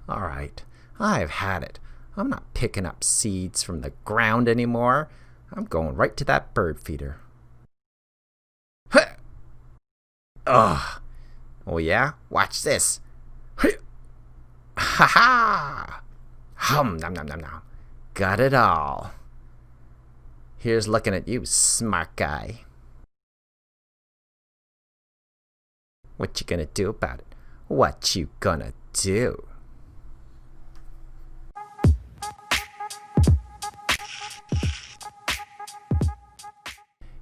Alright, I've had it. I'm not picking up seeds from the ground anymore. I'm going right to that bird feeder. Ugh. Oh yeah? Watch this. Ha ha! Hum nom nom nom nom. Got it all. Here's looking at you, smart guy. What you gonna do about it? What you gonna do?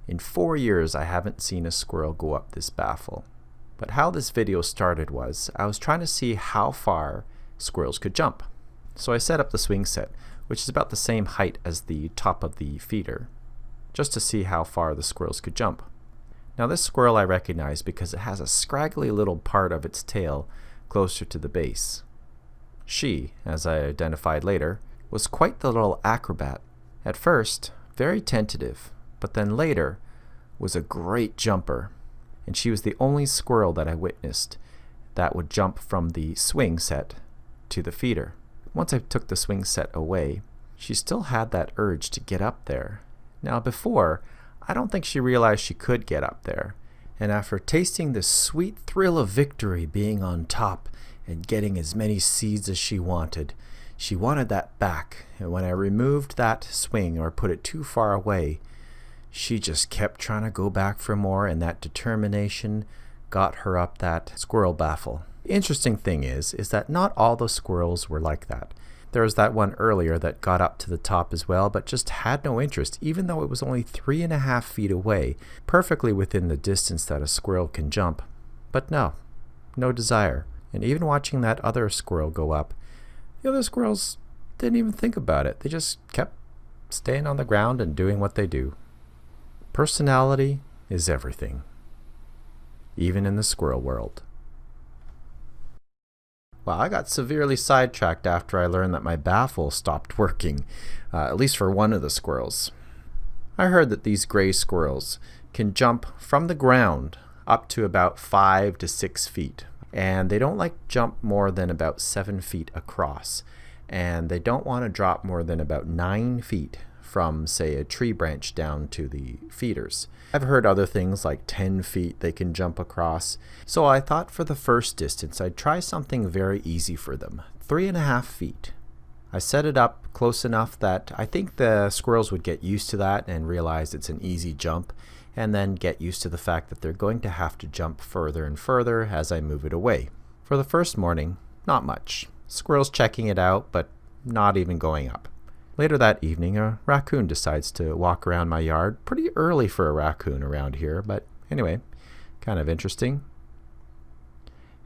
In 4 years, I haven't seen a squirrel go up this baffle. But how this video started was, I was trying to see how far squirrels could jump. So I set up the swing set, which is about the same height as the top of the feeder, just to see how far the squirrels could jump. Now this squirrel I recognize because it has a scraggly little part of its tail closer to the base. She, as I identified later, was quite the little acrobat. At first, very tentative, but then later was a great jumper. And she was the only squirrel that I witnessed that would jump from the swing set to the feeder. Once I took the swing set away, she still had that urge to get up there. Now before, I don't think she realized she could get up there. And after tasting the sweet thrill of victory being on top and getting as many seeds as she wanted that back. And when I removed that swing or put it too far away, she just kept trying to go back for more, and that determination got her up that squirrel baffle. The interesting thing is that not all the squirrels were like that. There was that one earlier that got up to the top as well, but just had no interest, even though it was only 3.5 feet away, perfectly within the distance that a squirrel can jump. But no desire. And even watching that other squirrel go up, the other squirrels didn't even think about it. They just kept staying on the ground and doing what they do. Personality is everything, even in the squirrel world. Well, I got severely sidetracked after I learned that my baffle stopped working, at least for one of the squirrels. I heard that these gray squirrels can jump from the ground up to about 5 to 6 feet, and they don't like jump more than about 7 feet across, and they don't want to drop more than about 9 feet from, say, a tree branch down to the feeders. I've heard other things like 10 feet they can jump across, so I thought for the first distance I'd try something very easy for them, 3.5 feet. I set it up close enough that I think the squirrels would get used to that and realize it's an easy jump, and then get used to the fact that they're going to have to jump further and further as I move it away. For the first morning, not much. Squirrels checking it out, but not even going up. Later that evening, a raccoon decides to walk around my yard. Pretty early for a raccoon around here, but anyway, kind of interesting.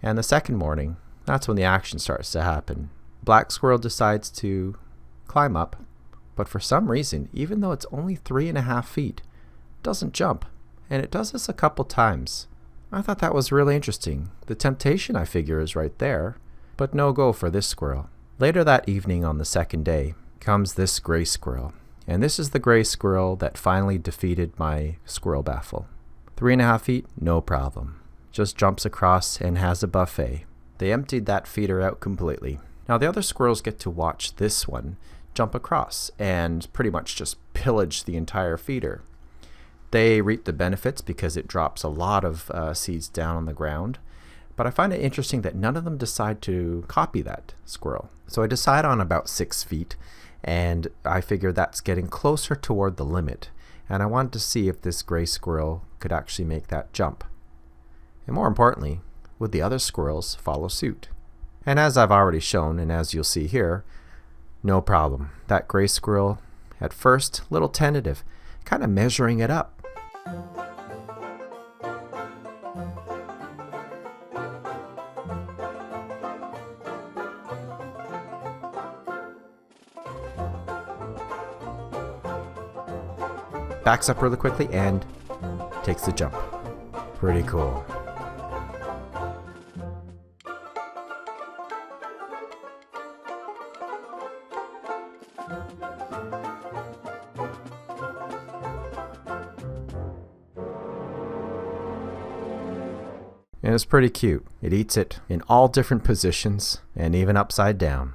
And the second morning, that's when the action starts to happen. Black squirrel decides to climb up, but for some reason, even though it's only 3.5 feet, it doesn't jump. And it does this a couple times. I thought that was really interesting. The temptation, I figure, is right there, but no go for this squirrel. Later that evening on the second day, comes this gray squirrel. And this is the gray squirrel that finally defeated my squirrel baffle. 3.5 feet, no problem. Just jumps across and has a buffet. They emptied that feeder out completely. Now the other squirrels get to watch this one jump across and pretty much just pillage the entire feeder. They reap the benefits because it drops a lot of seeds down on the ground. But I find it interesting that none of them decide to copy that squirrel. So I decide on about 6 feet, and I figure that's getting closer toward the limit. And I wanted to see if this gray squirrel could actually make that jump. And more importantly, would the other squirrels follow suit? And as I've already shown, and as you'll see here, no problem. That gray squirrel, at first, a little tentative, kind of measuring it up. Backs up really quickly and takes the jump. Pretty cool. And it's pretty cute. It eats it in all different positions and even upside down.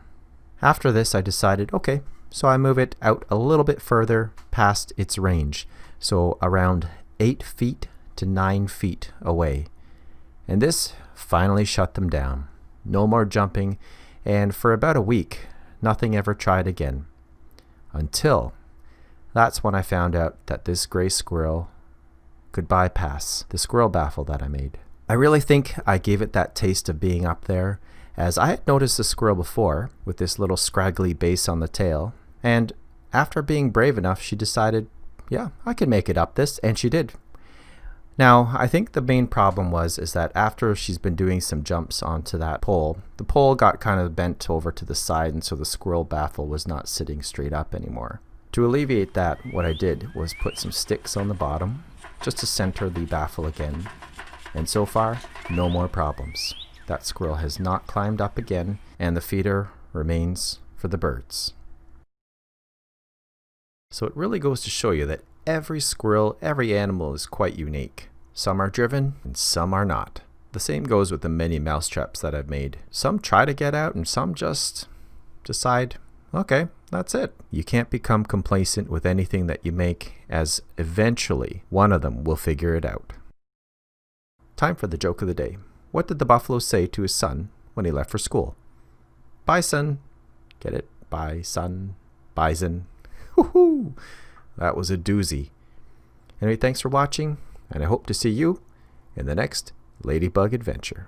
After this, I decided, okay, so I move it out a little bit further past its range. So around 8 feet to 9 feet away. And this finally shut them down. No more jumping, and for about a week, nothing ever tried again. Until that's when I found out that this gray squirrel could bypass the squirrel baffle that I made. I really think I gave it that taste of being up there, as I had noticed the squirrel before with this little scraggly base on the tail, and after being brave enough, she decided, yeah, I can make it up this, and she did. Now, I think the main problem is that after she's been doing some jumps onto that pole, the pole got kind of bent over to the side, and so the squirrel baffle was not sitting straight up anymore. To alleviate that, what I did was put some sticks on the bottom, just to center the baffle again. And so far, no more problems. That squirrel has not climbed up again, and the feeder remains for the birds. So it really goes to show you that every squirrel, every animal is quite unique. Some are driven and some are not. The same goes with the many mousetraps that I've made. Some try to get out and some just decide, okay, that's it. You can't become complacent with anything that you make, as eventually one of them will figure it out. Time for the joke of the day. What did the buffalo say to his son when he left for school? Bison. Get it? Bison. Bison. Woohoo! That was a doozy. Anyway, thanks for watching, and I hope to see you in the next Ladybug adventure.